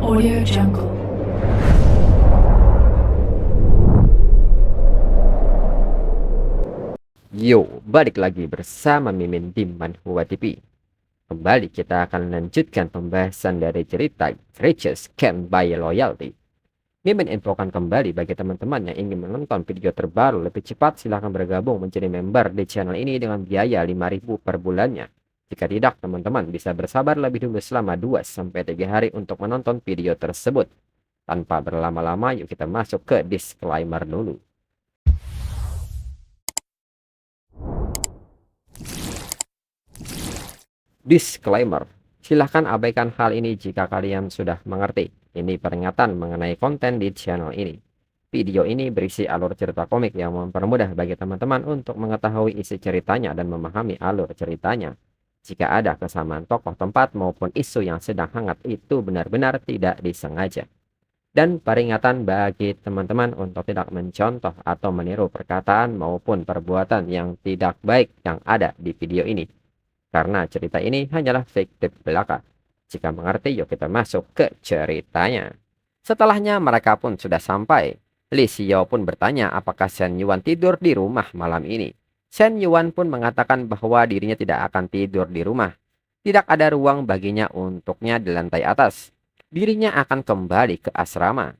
Audio Jungle. Yo, balik lagi bersama Mimin di Manhwa TV. Kembali kita akan lanjutkan pembahasan dari cerita Riches Can Buy Loyalty. Mimin infokan kembali bagi teman-teman yang ingin menonton video terbaru lebih cepat, silahkan bergabung menjadi member di channel ini dengan biaya 5.000 per bulannya. Jika tidak, teman-teman bisa bersabar lebih dulu selama 2-3 hari untuk menonton video tersebut. Tanpa berlama-lama, yuk kita masuk ke disclaimer dulu. Disclaimer, silahkan abaikan hal ini jika kalian sudah mengerti. Ini peringatan mengenai konten di channel ini. Video ini berisi alur cerita komik yang mempermudah bagi teman-teman untuk mengetahui isi ceritanya dan memahami alur ceritanya. Jika ada kesamaan tokoh, tempat, maupun isu yang sedang hangat, itu benar-benar tidak disengaja. Dan peringatan bagi teman-teman untuk tidak mencontoh atau meniru perkataan maupun perbuatan yang tidak baik yang ada di video ini. Karena cerita ini hanyalah fiktif belaka. Jika mengerti, yuk kita masuk ke ceritanya. Setelahnya mereka pun sudah sampai. Li Xiao pun bertanya apakah Shen Yuan tidur di rumah malam ini. Shen Yuan pun mengatakan bahwa dirinya tidak akan tidur di rumah. Tidak ada ruang baginya untuknya di lantai atas. Dirinya akan kembali ke asrama.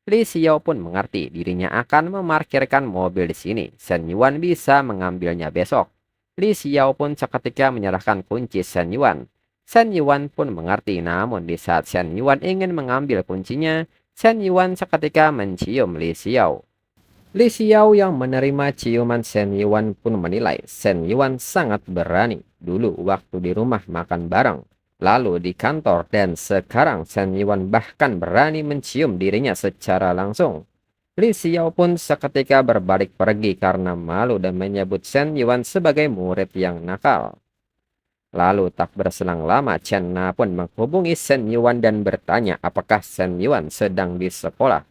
Li Xiao pun mengerti dirinya akan memarkirkan mobil di sini. Shen Yuan bisa mengambilnya besok. Li Xiao pun seketika menyerahkan kunci Shen Yuan. Shen Yuan pun mengerti, namun di saat Shen Yuan ingin mengambil kuncinya, Shen Yuan seketika mencium Li Xiao. Li Xiao yang menerima ciuman Shen Yuan pun menilai Shen Yuan sangat berani. Dulu waktu di rumah makan bareng, lalu di kantor, dan sekarang Shen Yuan bahkan berani mencium dirinya secara langsung. Li Xiao pun seketika berbalik pergi karena malu dan menyebut Shen Yuan sebagai murid yang nakal. Lalu tak berselang lama, Chen Na pun menghubungi Shen Yuan dan bertanya apakah Shen Yuan sedang di sekolah.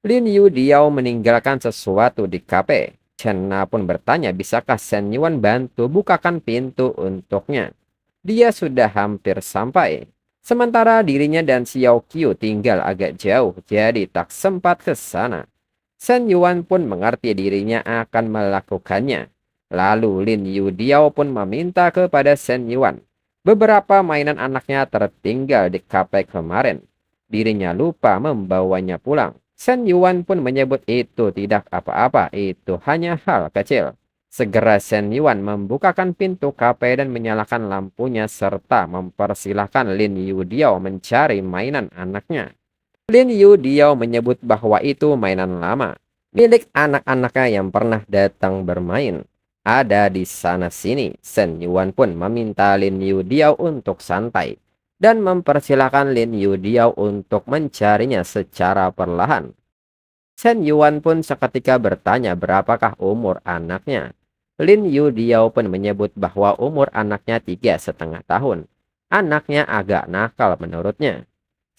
Lin Yu Diao meninggalkan sesuatu di kafe. Chen Na pun bertanya bisakah Shen Yuan bantu bukakan pintu untuknya. Dia sudah hampir sampai. Sementara dirinya dan Xiao Qiu tinggal agak jauh, jadi tak sempat ke sana. Shen Yuan pun mengerti dirinya akan melakukannya. Lalu Lin Yu Diao pun meminta kepada Shen Yuan. Beberapa mainan anaknya tertinggal di kafe kemarin. Dirinya lupa membawanya pulang. Shen Yuan pun menyebut itu tidak apa-apa, itu hanya hal kecil. Segera Shen Yuan membukakan pintu kafe dan menyalakan lampunya serta mempersilahkan Lin Yu Diao mencari mainan anaknya. Lin Yu Diao menyebut bahwa itu mainan lama, milik anak-anaknya yang pernah datang bermain. Ada di sana-sini. Shen Yuan pun meminta Lin Yu Diao untuk santai dan mempersilahkan Lin Yu Diao untuk mencarinya secara perlahan. Shen Yuan pun seketika bertanya berapakah umur anaknya. Lin Yu Diao pun menyebut bahwa umur anaknya 3,5 tahun. Anaknya agak nakal menurutnya.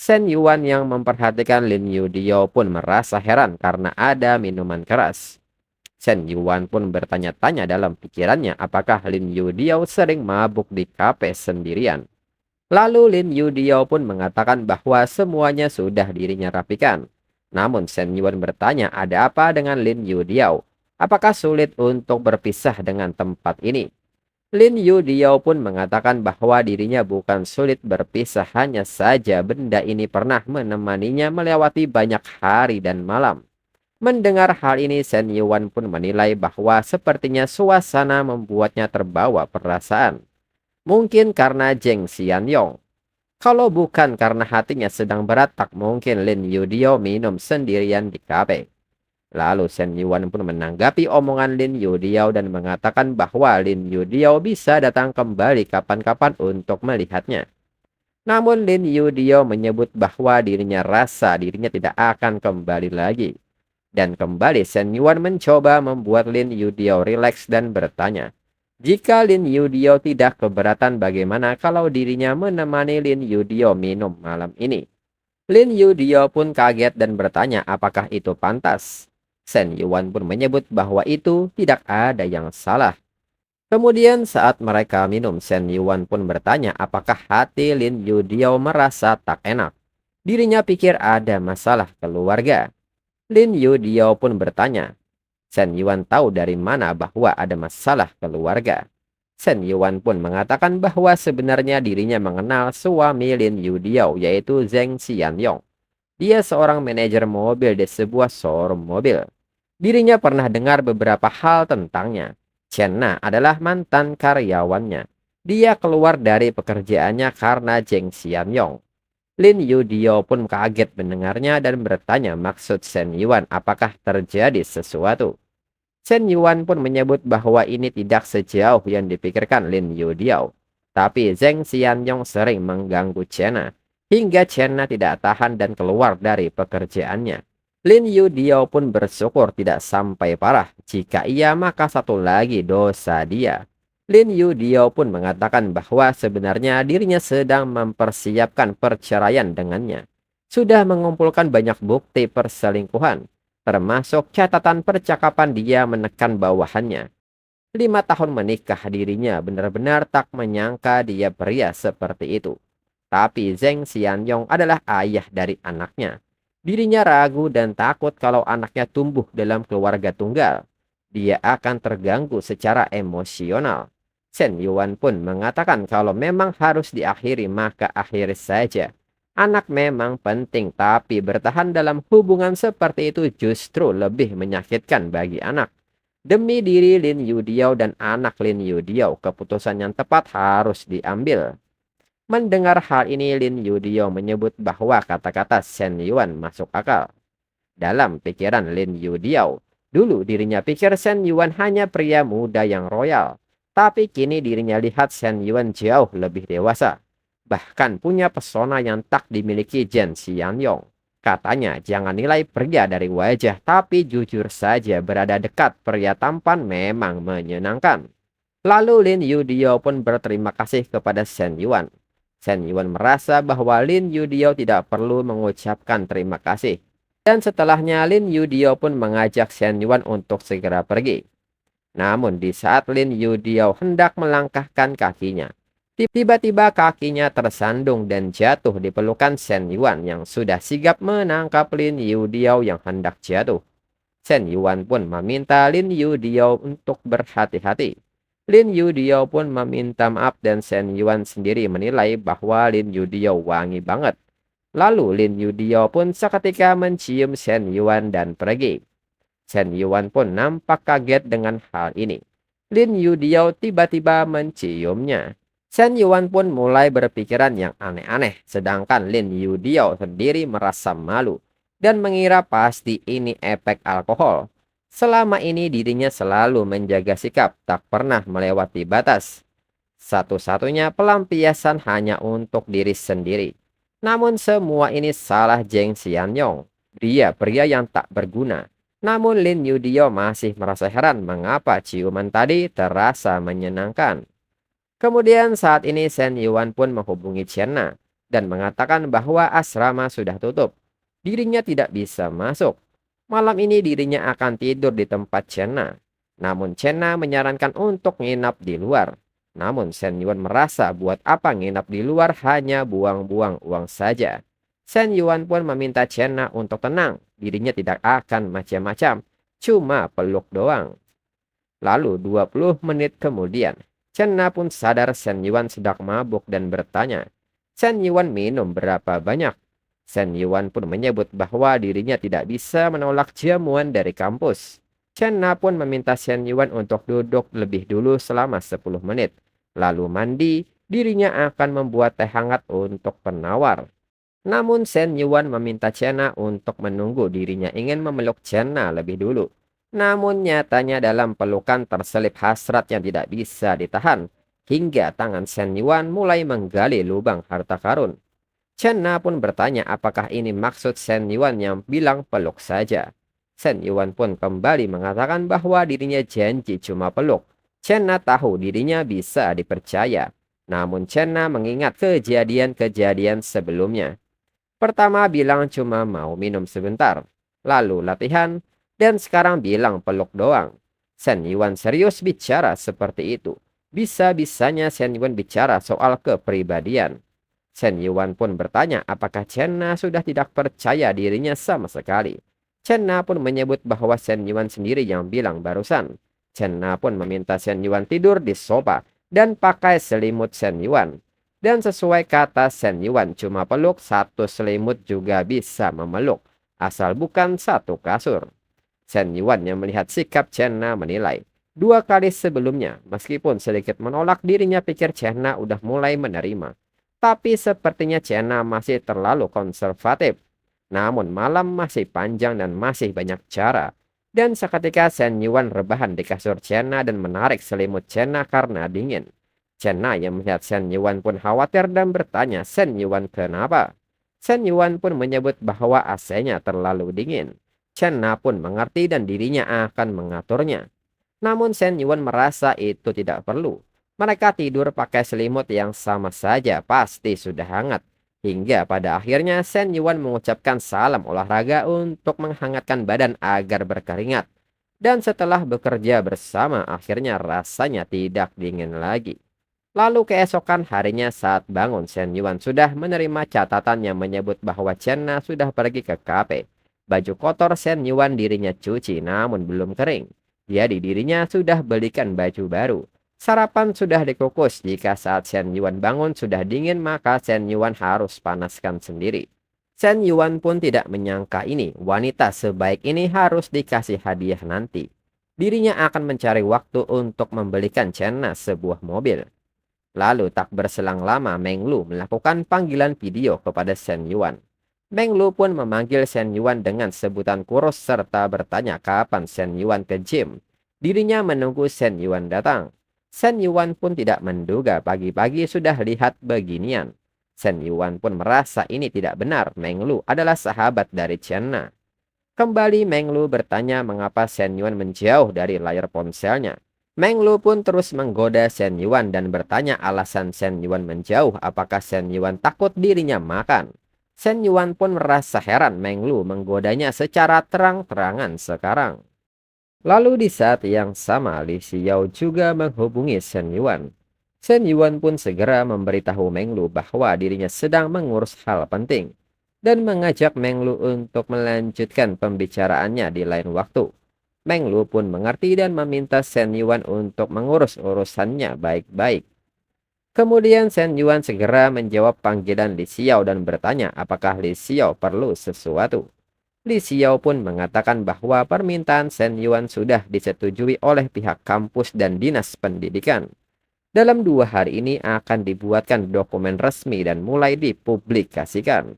Shen Yuan yang memperhatikan Lin Yu Diao pun merasa heran karena ada minuman keras. Shen Yuan pun bertanya-tanya dalam pikirannya apakah Lin Yu Diao sering mabuk di kafe sendirian. Lalu Lin Yu Diao pun mengatakan bahwa semuanya sudah dirinya rapikan. Namun Shen Yuan bertanya ada apa dengan Lin Yu Diao? Apakah sulit untuk berpisah dengan tempat ini? Lin Yu Diao pun mengatakan bahwa dirinya bukan sulit berpisah, hanya saja benda ini pernah menemaninya melewati banyak hari dan malam. Mendengar hal ini, Shen Yuan pun menilai bahwa sepertinya suasana membuatnya terbawa perasaan. Mungkin karena Zheng Xianyong. Kalau bukan karena hatinya sedang berat, tak mungkin Lin Yu Diao minum sendirian di kafe. Lalu Shen Yuan pun menanggapi omongan Lin Yu Diao dan mengatakan bahwa Lin Yu Diao bisa datang kembali kapan-kapan untuk melihatnya. Namun Lin Yu Diao menyebut bahwa dirinya rasa dirinya tidak akan kembali lagi. Dan kembali Shen Yuan mencoba membuat Lin Yu Diao rileks dan bertanya, jika Lin Yu Diao tidak keberatan bagaimana kalau dirinya menemani Lin Yu Diao minum malam ini. Lin Yu Diao pun kaget dan bertanya apakah itu pantas. Shen Yuan pun menyebut bahwa itu tidak ada yang salah. Kemudian saat mereka minum, Shen Yuan pun bertanya apakah hati Lin Yu Diao merasa tak enak. Dirinya pikir ada masalah keluarga. Lin Yudio pun bertanya, Shen Yuan tahu dari mana bahwa ada masalah keluarga. Shen Yuan pun mengatakan bahwa sebenarnya dirinya mengenal suami Lin Yudio, yaitu Zheng Xianyong. Dia seorang manajer mobil di sebuah showroom mobil. Dirinya pernah dengar beberapa hal tentangnya. Chen Na adalah mantan karyawannya. Dia keluar dari pekerjaannya karena Zheng Xianyong. Lin Yudio pun kaget mendengarnya dan bertanya maksud Shen Yuan apakah terjadi sesuatu. Shen Yuan pun menyebut bahwa ini tidak sejauh yang dipikirkan Lin Yudio. Tapi Zheng Xianyong sering mengganggu Chena, hingga Chena tidak tahan dan keluar dari pekerjaannya. Lin Yudio pun bersyukur tidak sampai parah. Jika iya maka satu lagi dosa dia. Lin Yudio pun mengatakan bahwa sebenarnya dirinya sedang mempersiapkan perceraian dengannya. Sudah mengumpulkan banyak bukti perselingkuhan, termasuk catatan percakapan dia menekan bawahannya. 5 tahun menikah dirinya benar-benar tak menyangka dia pria seperti itu. Tapi Zheng Xianyong adalah ayah dari anaknya. Dirinya ragu dan takut kalau anaknya tumbuh dalam keluarga tunggal. Dia akan terganggu secara emosional. Shen Yuan pun mengatakan kalau memang harus diakhiri maka akhiri saja. Anak memang penting tapi bertahan dalam hubungan seperti itu justru lebih menyakitkan bagi anak. Demi diri Lin Yudio dan anak Lin Yudio, keputusan yang tepat harus diambil. Mendengar hal ini, Lin Yudio menyebut bahwa kata-kata Shen Yuan masuk akal. Dalam pikiran Lin Yudio, dulu dirinya pikir Shen Yuan hanya pria muda yang royal. Tapi kini dirinya lihat Shen Yuan jauh lebih dewasa. Bahkan punya pesona yang tak dimiliki Zheng Xianyong. Katanya jangan nilai pria dari wajah, tapi jujur saja berada dekat pria tampan memang menyenangkan. Lalu Lin Yudio pun berterima kasih kepada Shen Yuan. Shen Yuan merasa bahwa Lin Yudio tidak perlu mengucapkan terima kasih. Dan setelahnya Lin Yudio pun mengajak Shen Yuan untuk segera pergi. Namun di saat Lin Yudio hendak melangkahkan kakinya, tiba-tiba kakinya tersandung dan jatuh di pelukan Shen Yuan yang sudah sigap menangkap Lin Yudio yang hendak jatuh. Shen Yuan pun meminta Lin Yudio untuk berhati-hati. Lin Yudio pun meminta maaf dan Shen Yuan sendiri menilai bahwa Lin Yudio wangi banget. Lalu Lin Yudio pun seketika mencium Shen Yuan dan pergi. Shen Yuan pun nampak kaget dengan hal ini. Lin Yudio tiba-tiba menciumnya. Shen Yuan pun mulai berpikiran yang aneh-aneh, sedangkan Lin Yudio sendiri merasa malu dan mengira pasti ini efek alkohol. Selama ini dirinya selalu menjaga sikap, tak pernah melewati batas. Satu-satunya pelampiasan hanya untuk diri sendiri. Namun semua ini salah Zheng Xianyong. Dia pria yang tak berguna. Namun Lin Yudio masih merasa heran mengapa ciuman tadi terasa menyenangkan. Kemudian saat ini Shen Yuan pun menghubungi Chena dan mengatakan bahwa asrama sudah tutup. Dirinya tidak bisa masuk. Malam ini dirinya akan tidur di tempat Chena. Namun Chena menyarankan untuk nginap di luar. Namun Shen Yuan merasa buat apa nginap di luar, hanya buang-buang uang saja. Shen Yuan pun meminta Chena untuk tenang. Dirinya tidak akan macam-macam. Cuma peluk doang. Lalu 20 menit kemudian, Chena pun sadar Shen Yuan sedang mabuk dan bertanya, Shen Yuan minum berapa banyak? Shen Yuan pun menyebut bahwa dirinya tidak bisa menolak jamuan dari kampus. Chena pun meminta Shen Yuan untuk duduk lebih dulu selama 10 menit. Lalu mandi, dirinya akan membuat teh hangat untuk penawar. Namun Shen Yuan meminta Chena untuk menunggu, dirinya ingin memeluk Chena lebih dulu. Namun nyatanya dalam pelukan terselip hasrat yang tidak bisa ditahan. Hingga tangan Shen Yuan mulai menggali lubang harta karun. Chena pun bertanya apakah ini maksud Shen Yuan yang bilang peluk saja. Shen Yuan pun kembali mengatakan bahwa dirinya janji cuma peluk. Chena tahu dirinya bisa dipercaya. Namun Chena mengingat kejadian-kejadian sebelumnya. Pertama bilang cuma mau minum sebentar. Lalu latihan. Dan sekarang bilang peluk doang. Shen Yuan serius bicara seperti itu. Bisa-bisanya Shen Yuan bicara soal kepribadian. Shen Yuan pun bertanya apakah Chen Na sudah tidak percaya dirinya sama sekali. Chen Na pun menyebut bahwa Shen Yuan sendiri yang bilang barusan. Chen Na pun meminta Shen Yuan tidur di sofa dan pakai selimut Shen Yuan. Dan sesuai kata Shen Yuan, cuma peluk satu selimut juga bisa memeluk, asal bukan satu kasur. Shen Yuan yang melihat sikap Chen Na menilai, dua kali sebelumnya, meskipun sedikit menolak, dirinya pikir Chen Na udah mulai menerima. Tapi sepertinya Chen Na masih terlalu konservatif. Namun malam masih panjang dan masih banyak cara. Dan seketika Shen Yuan rebahan di kasur Chen Na dan menarik selimut Chen Na karena dingin. Chen Na yang melihat Shen Yuan pun khawatir dan bertanya Shen Yuan kenapa. Shen Yuan pun menyebut bahwa AC-nya terlalu dingin. Chen Na pun mengerti dan dirinya akan mengaturnya. Namun Shen Yuan merasa itu tidak perlu. Mereka tidur pakai selimut yang sama saja, pasti sudah hangat. Hingga pada akhirnya Shen Yuan mengucapkan salam olahraga untuk menghangatkan badan agar berkeringat. Dan setelah bekerja bersama, akhirnya rasanya tidak dingin lagi. Lalu keesokan harinya saat bangun, Shen Yuan sudah menerima catatan yang menyebut bahwa Chen Na sudah pergi ke kafe. Baju kotor Shen Yuan dirinya cuci namun belum kering. Jadi dirinya sudah belikan baju baru. Sarapan sudah dikukus. Jika saat Shen Yuan bangun sudah dingin, maka Shen Yuan harus panaskan sendiri. Shen Yuan pun tidak menyangka ini. Wanita sebaik ini harus dikasih hadiah nanti. Dirinya akan mencari waktu untuk membelikan Chen Na sebuah mobil. Lalu tak berselang lama Meng Lu melakukan panggilan video kepada Shen Yuan. Meng Lu pun memanggil Shen Yuan dengan sebutan kurus serta bertanya kapan Shen Yuan ke gym. Dirinya menunggu Shen Yuan datang. Shen Yuan pun tidak menduga pagi-pagi sudah lihat beginian. Shen Yuan pun merasa ini tidak benar. Meng Lu adalah sahabat dari Chen Na. Kembali Meng Lu bertanya mengapa Shen Yuan menjauh dari layar ponselnya. Meng Lu pun terus menggoda Shen Yuan dan bertanya alasan Shen Yuan menjauh, apakah Shen Yuan takut dirinya makan. Shen Yuan pun merasa heran Meng Lu menggodanya secara terang-terangan sekarang. Lalu di saat yang sama Li Xiao juga menghubungi Shen Yuan. Shen Yuan pun segera memberitahu Meng Lu bahwa dirinya sedang mengurus hal penting dan mengajak Meng Lu untuk melanjutkan pembicaraannya di lain waktu. Meng Lu pun mengerti dan meminta Shen Yuan untuk mengurus urusannya baik-baik. Kemudian Shen Yuan segera menjawab panggilan Li Xiao dan bertanya apakah Li Xiao perlu sesuatu. Li Xiao pun mengatakan bahwa permintaan Shen Yuan sudah disetujui oleh pihak kampus dan dinas pendidikan. Dalam 2 hari ini akan dibuatkan dokumen resmi dan mulai dipublikasikan.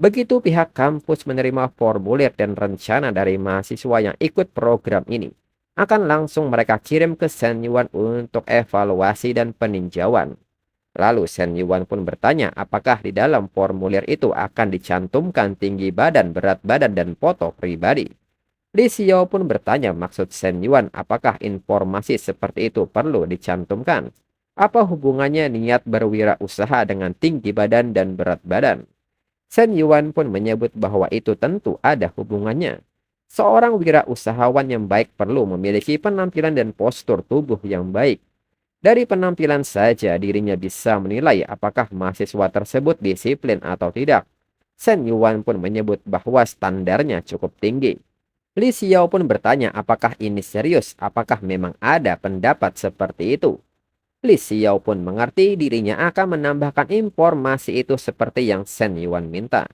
Begitu pihak kampus menerima formulir dan rencana dari mahasiswa yang ikut program ini, akan langsung mereka kirim ke Shen Yuan untuk evaluasi dan peninjauan. Lalu Shen Yuan pun bertanya apakah di dalam formulir itu akan dicantumkan tinggi badan, berat badan, dan foto pribadi. Li Xiao pun bertanya maksud Shen Yuan apakah informasi seperti itu perlu dicantumkan. Apa hubungannya niat berwirausaha dengan tinggi badan dan berat badan? Shen Yuan pun menyebut bahwa itu tentu ada hubungannya. Seorang wirausahawan yang baik perlu memiliki penampilan dan postur tubuh yang baik. Dari penampilan saja dirinya bisa menilai apakah mahasiswa tersebut disiplin atau tidak. Shen Yuan pun menyebut bahwa standarnya cukup tinggi. Li Xiao pun bertanya apakah ini serius, apakah memang ada pendapat seperti itu. Li Xiao pun mengerti dirinya akan menambahkan informasi itu seperti yang Shen Yuan minta.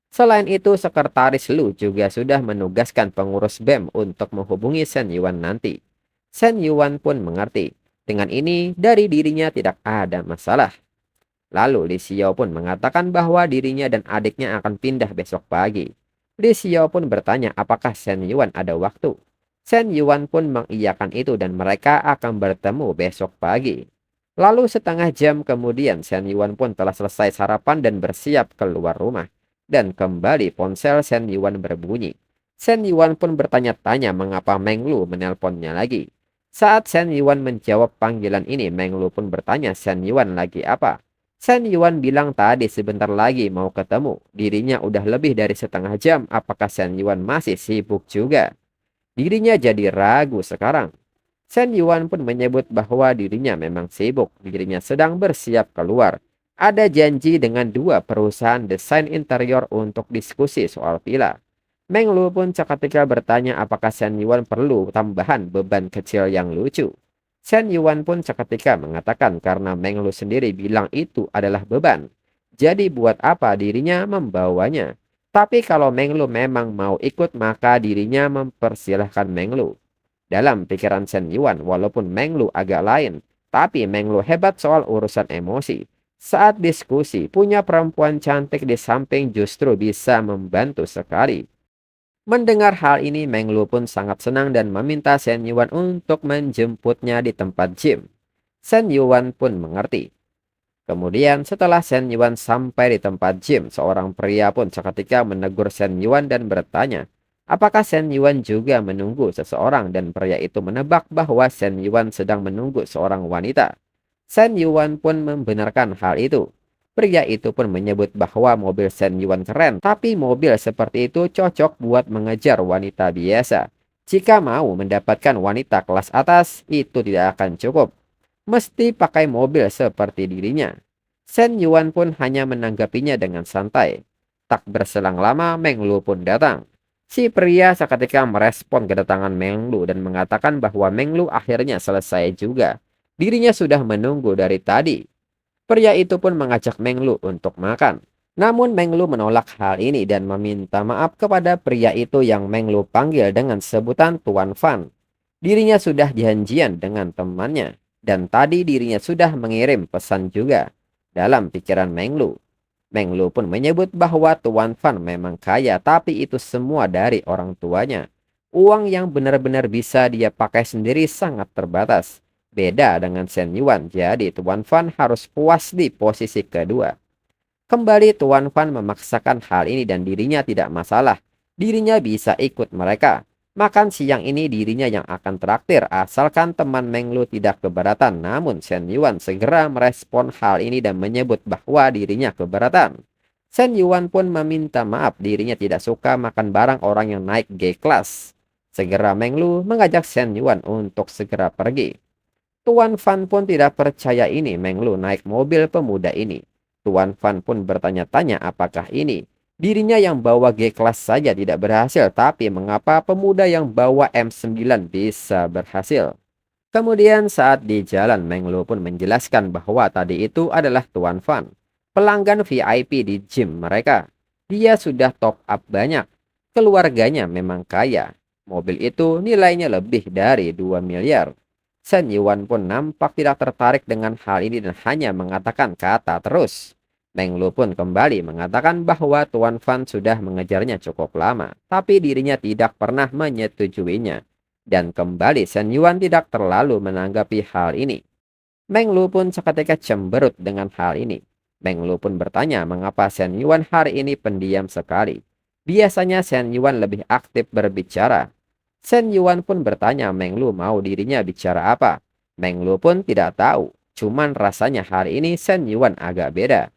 Selain itu, sekretaris Lu juga sudah menugaskan pengurus BEM untuk menghubungi Shen Yuan nanti. Shen Yuan pun mengerti. Dengan ini, dari dirinya tidak ada masalah. Lalu Li Xiao pun mengatakan bahwa dirinya dan adiknya akan pindah besok pagi. Li Xiao pun bertanya apakah Shen Yuan ada waktu. Shen Yuan pun mengiyakan itu dan mereka akan bertemu besok pagi. Lalu setengah jam kemudian Shen Yuan pun telah selesai sarapan dan bersiap keluar rumah. Dan kembali ponsel Shen Yuan berbunyi. Shen Yuan pun bertanya-tanya mengapa Meng Lu menelponnya lagi. Saat Shen Yuan menjawab panggilan ini, Meng Lu pun bertanya Shen Yuan lagi apa. Shen Yuan bilang tadi sebentar lagi mau ketemu. Dirinya udah lebih dari setengah jam, apakah Shen Yuan masih sibuk juga? Dirinya jadi ragu sekarang. Shen Yuan pun menyebut bahwa dirinya memang sibuk. Dirinya sedang bersiap keluar. Ada janji dengan dua perusahaan desain interior untuk diskusi soal villa. Meng Lu pun seketika bertanya apakah Shen Yuan perlu tambahan beban kecil yang lucu. Shen Yuan pun seketika mengatakan karena Meng Lu sendiri bilang itu adalah beban. Jadi buat apa dirinya membawanya? Tapi kalau Meng Lu memang mau ikut maka dirinya mempersilahkan Meng Lu. Dalam pikiran Shen Yuan walaupun Meng Lu agak lain, tapi Meng Lu hebat soal urusan emosi. Saat diskusi, punya perempuan cantik di samping justru bisa membantu sekali. Mendengar hal ini, Meng Lu pun sangat senang dan meminta Shen Yuan untuk menjemputnya di tempat gym. Shen Yuan pun mengerti. Kemudian setelah Shen Yuan sampai di tempat gym, seorang pria pun seketika menegur Shen Yuan dan bertanya, apakah Shen Yuan juga menunggu seseorang, dan pria itu menebak bahwa Shen Yuan sedang menunggu seorang wanita. Shen Yuan pun membenarkan hal itu. Pria itu pun menyebut bahwa mobil Shen Yuan keren, tapi mobil seperti itu cocok buat mengejar wanita biasa. Jika mau mendapatkan wanita kelas atas, itu tidak akan cukup. Mesti pakai mobil seperti dirinya. Shen Yuan pun hanya menanggapinya dengan santai. Tak berselang lama, Meng Lu pun datang. Si pria seketika merespon kedatangan Meng Lu dan mengatakan bahwa Meng Lu akhirnya selesai juga. Dirinya sudah menunggu dari tadi. Pria itu pun mengajak Meng Lu untuk makan. Namun Meng Lu menolak hal ini dan meminta maaf kepada pria itu yang Meng Lu panggil dengan sebutan Tuan Fan. Dirinya sudah janjian dengan temannya. Dan tadi dirinya sudah mengirim pesan juga. Dalam pikiran Meng Lu pun menyebut bahwa Tuan Fan memang kaya, tapi itu semua dari orang tuanya. Uang yang benar-benar bisa dia pakai sendiri sangat terbatas. Beda dengan Shen Yuan, jadi Tuan Fan harus puas di posisi kedua. Kembali Tuan Fan memaksakan hal ini dan dirinya tidak masalah. Dirinya bisa ikut mereka. Makan siang ini dirinya yang akan traktir asalkan teman Meng Lu tidak keberatan. Namun Shen Yuan segera merespon hal ini dan menyebut bahwa dirinya keberatan. Shen Yuan pun meminta maaf, dirinya tidak suka makan barang orang yang naik G-class. Segera Meng Lu mengajak Shen Yuan untuk segera pergi. Tuan Fan pun tidak percaya ini Meng Lu naik mobil pemuda ini. Tuan Fan pun bertanya-tanya apakah ini dirinya yang bawa G-Class saja tidak berhasil, tapi mengapa pemuda yang bawa M9 bisa berhasil? Kemudian saat di jalan, Meng Lu pun menjelaskan bahwa tadi itu adalah Tuan Fan, pelanggan VIP di gym mereka. Dia sudah top up banyak. Keluarganya memang kaya. Mobil itu nilainya lebih dari 2 miliar. Shen Yuan pun nampak tidak tertarik dengan hal ini dan hanya mengatakan kata terus. Meng Lu pun kembali mengatakan bahwa Tuan Fan sudah mengejarnya cukup lama, tapi dirinya tidak pernah menyetujuinya. Dan kembali Shen Yuan tidak terlalu menanggapi hal ini. Meng Lu pun seketika cemberut dengan hal ini. Meng Lu pun bertanya mengapa Shen Yuan hari ini pendiam sekali. Biasanya Shen Yuan lebih aktif berbicara. Shen Yuan pun bertanya Meng Lu mau dirinya bicara apa. Meng Lu pun tidak tahu, cuman rasanya hari ini Shen Yuan agak beda.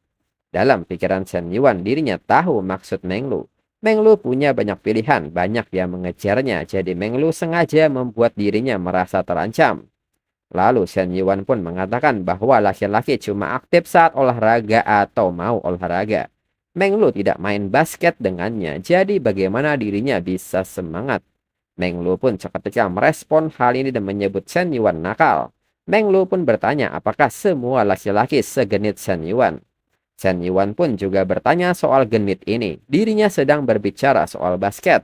Dalam pikiran Shen Yuan, dirinya tahu maksud Meng Lu. Meng Lu punya banyak pilihan, banyak yang mengejarnya, jadi Meng Lu sengaja membuat dirinya merasa terancam. Lalu Shen Yuan pun mengatakan bahwa laki-laki cuma aktif saat olahraga atau mau olahraga. Meng Lu tidak main basket dengannya, jadi bagaimana dirinya bisa semangat? Meng Lu pun seketika merespon hal ini dan menyebut Shen Yuan nakal. Meng Lu pun bertanya apakah semua laki-laki segenit Shen Yuan. Shen Yuan pun juga bertanya soal genit ini. Dirinya sedang berbicara soal basket.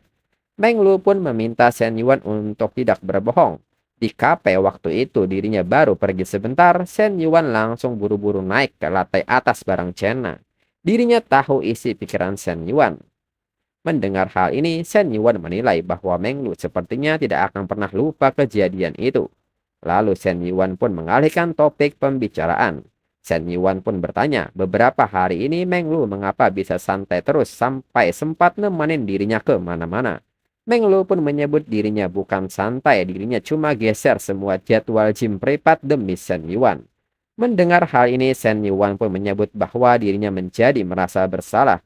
Meng Lu pun meminta Shen Yuan untuk tidak berbohong. Di kafe waktu itu dirinya baru pergi sebentar, Shen Yuan langsung buru-buru naik ke lantai atas bareng Chenna. Dirinya tahu isi pikiran Shen Yuan. Mendengar hal ini, Shen Yuan menilai bahwa Meng Lu sepertinya tidak akan pernah lupa kejadian itu. Lalu Shen Yuan pun mengalihkan topik pembicaraan. Shen Yuan pun bertanya, beberapa hari ini Meng Lu mengapa bisa santai terus sampai sempat nemenin dirinya ke mana-mana. Meng Lu pun menyebut dirinya bukan santai, dirinya cuma geser semua jadwal gym privat demi Shen Yuan. Mendengar hal ini, Shen Yuan pun menyebut bahwa dirinya menjadi merasa bersalah.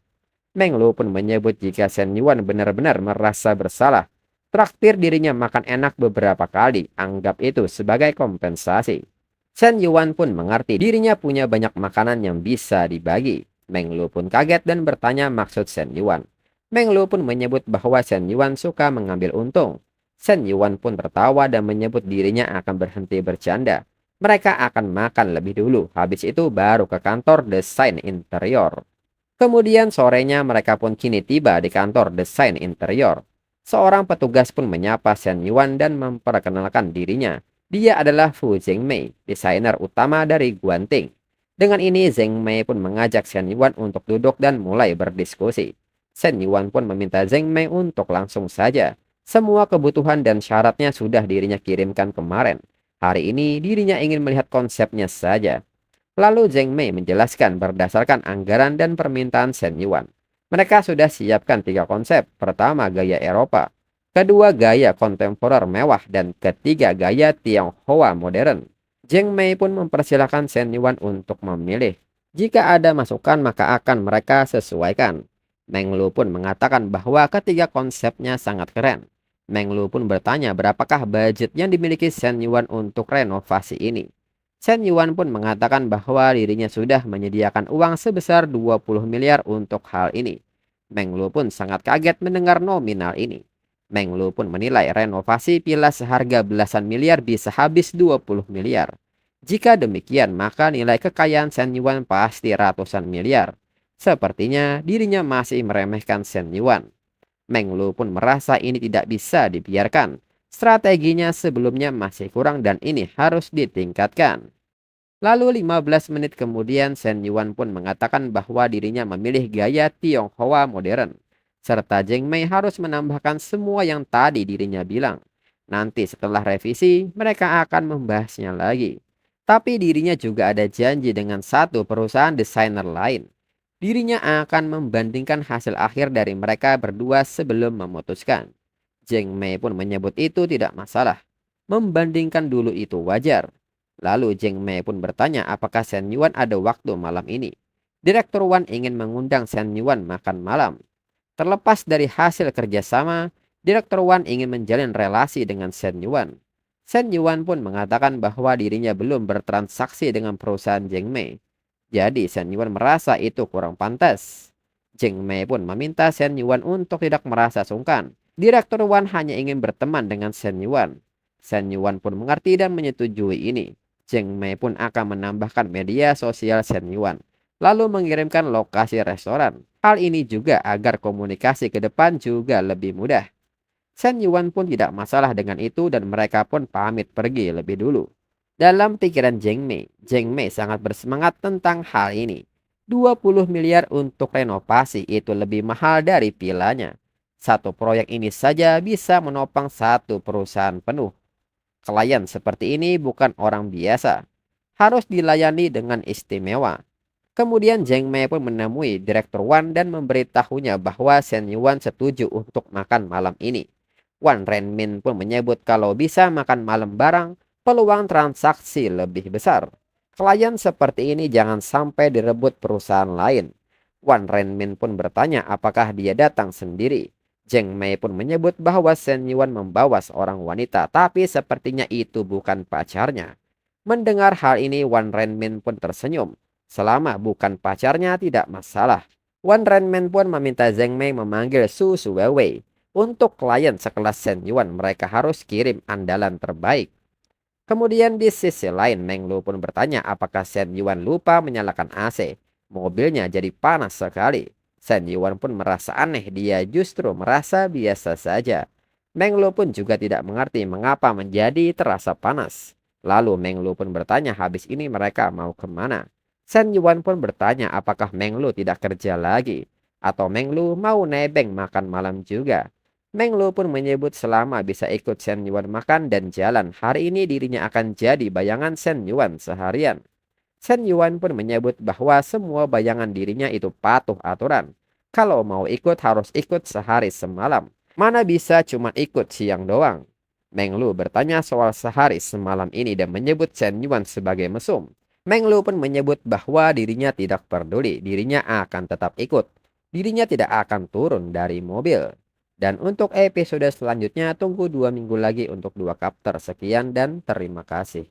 Meng Lu pun menyebut jika Shen Yuan benar-benar merasa bersalah, traktir dirinya makan enak beberapa kali, anggap itu sebagai kompensasi. Shen Yuan pun mengerti dirinya punya banyak makanan yang bisa dibagi. Meng Lu pun kaget dan bertanya maksud Shen Yuan. Meng Lu pun menyebut bahwa Shen Yuan suka mengambil untung. Shen Yuan pun tertawa dan menyebut dirinya akan berhenti bercanda. Mereka akan makan lebih dulu, habis itu baru ke kantor desain interior. Kemudian sorenya mereka pun kini tiba di kantor desain interior. Seorang petugas pun menyapa Shen Yuan dan memperkenalkan dirinya. Dia adalah Fu Zhengmei, desainer utama dari Guanting. Dengan ini Zhengmei pun mengajak Shen Yuan untuk duduk dan mulai berdiskusi. Shen Yuan pun meminta Zhengmei untuk langsung saja. Semua kebutuhan dan syaratnya sudah dirinya kirimkan kemarin. Hari ini dirinya ingin melihat konsepnya saja. Lalu Zheng Mei menjelaskan berdasarkan anggaran dan permintaan Shen Yuan. Mereka sudah siapkan 3 konsep. Pertama, gaya Eropa. Kedua, gaya kontemporer mewah. Dan ketiga, gaya Tionghoa modern. Zheng Mei pun mempersilahkan Shen Yuan untuk memilih. Jika ada masukan maka akan mereka sesuaikan. Meng Lu pun mengatakan bahwa ketiga konsepnya sangat keren. Meng Lu pun bertanya berapakah budget yang dimiliki Shen Yuan untuk renovasi ini. Shen Yuan pun mengatakan bahwa dirinya sudah menyediakan uang sebesar 20 miliar untuk hal ini. Meng Lu pun sangat kaget mendengar nominal ini. Meng Lu pun menilai renovasi villa seharga belasan miliar bisa habis 20 miliar. Jika demikian, maka nilai kekayaan Shen Yuan pasti ratusan miliar. Sepertinya dirinya masih meremehkan Shen Yuan. Meng Lu pun merasa ini tidak bisa dibiarkan. Strateginya sebelumnya masih kurang dan ini harus ditingkatkan. Lalu 15 menit kemudian Shen Yuan pun mengatakan bahwa dirinya memilih gaya Tionghoa modern. Serta Zheng Mei harus menambahkan semua yang tadi dirinya bilang. Nanti setelah revisi mereka akan membahasnya lagi. Tapi dirinya juga ada janji dengan satu perusahaan desainer lain. Dirinya akan membandingkan hasil akhir dari mereka berdua sebelum memutuskan. Zheng Mei pun menyebut itu tidak masalah. Membandingkan dulu itu wajar. Lalu Zheng Mei pun bertanya apakah Shen Yuan ada waktu malam ini. Direktur Wan ingin mengundang Shen Yuan makan malam. Terlepas dari hasil kerjasama, Direktur Wan ingin menjalin relasi dengan Shen Yuan. Shen Yuan pun mengatakan bahwa dirinya belum bertransaksi dengan perusahaan Zheng Mei. Jadi Shen Yuan merasa itu kurang pantas. Zheng Mei pun meminta Shen Yuan untuk tidak merasa sungkan. Direktur Wan hanya ingin berteman dengan Shen Yuan. Shen Yuan pun mengerti dan menyetujui ini. Zheng Mei pun akan menambahkan media sosial Shen Yuan, lalu mengirimkan lokasi restoran. Hal ini juga agar komunikasi ke depan juga lebih mudah. Shen Yuan pun tidak masalah dengan itu dan mereka pun pamit pergi lebih dulu. Dalam pikiran Zheng Mei sangat bersemangat tentang hal ini. 20 miliar untuk renovasi itu lebih mahal dari vilanya. Satu proyek ini saja bisa menopang satu perusahaan penuh. Klien seperti ini bukan orang biasa. Harus dilayani dengan istimewa. Kemudian Zheng Mei pun menemui Direktur Wan dan memberitahunya bahwa Shen Yuan setuju untuk makan malam ini. Wan Renmin pun menyebut kalau bisa makan malam bareng, peluang transaksi lebih besar. Klien seperti ini jangan sampai direbut perusahaan lain. Wan Renmin pun bertanya apakah dia datang sendiri. Zheng Mei pun menyebut bahwa Shen Yuan membawa seorang wanita, tapi sepertinya itu bukan pacarnya. Mendengar hal ini, Wan Renmin pun tersenyum. Selama bukan pacarnya tidak masalah. Wan Renmin pun meminta Zheng Mei memanggil Su Suwei. Untuk klien sekelas Shen Yuan mereka harus kirim andalan terbaik. Kemudian di sisi lain Meng Lu pun bertanya apakah Shen Yuan lupa menyalakan AC. Mobilnya jadi panas sekali. Shen Yuan pun merasa aneh, dia justru merasa biasa saja. Meng Lu pun juga tidak mengerti mengapa menjadi terasa panas. Lalu Meng Lu pun bertanya habis ini mereka mau kemana. Shen Yuan pun bertanya apakah Meng Lu tidak kerja lagi. Atau Meng Lu mau nebeng makan malam juga. Meng Lu pun menyebut selama bisa ikut Shen Yuan makan dan jalan, hari ini dirinya akan jadi bayangan Shen Yuan seharian. Shen Yuan pun menyebut bahwa semua bayangan dirinya itu patuh aturan. Kalau mau ikut harus ikut sehari semalam. Mana bisa cuma ikut siang doang. Meng Lu bertanya soal sehari semalam ini dan menyebut Shen Yuan sebagai mesum. Meng Lu pun menyebut bahwa dirinya tidak peduli, dirinya akan tetap ikut. Dirinya tidak akan turun dari mobil. Dan untuk episode selanjutnya tunggu 2 minggu lagi untuk 2 chapter. Sekian dan terima kasih.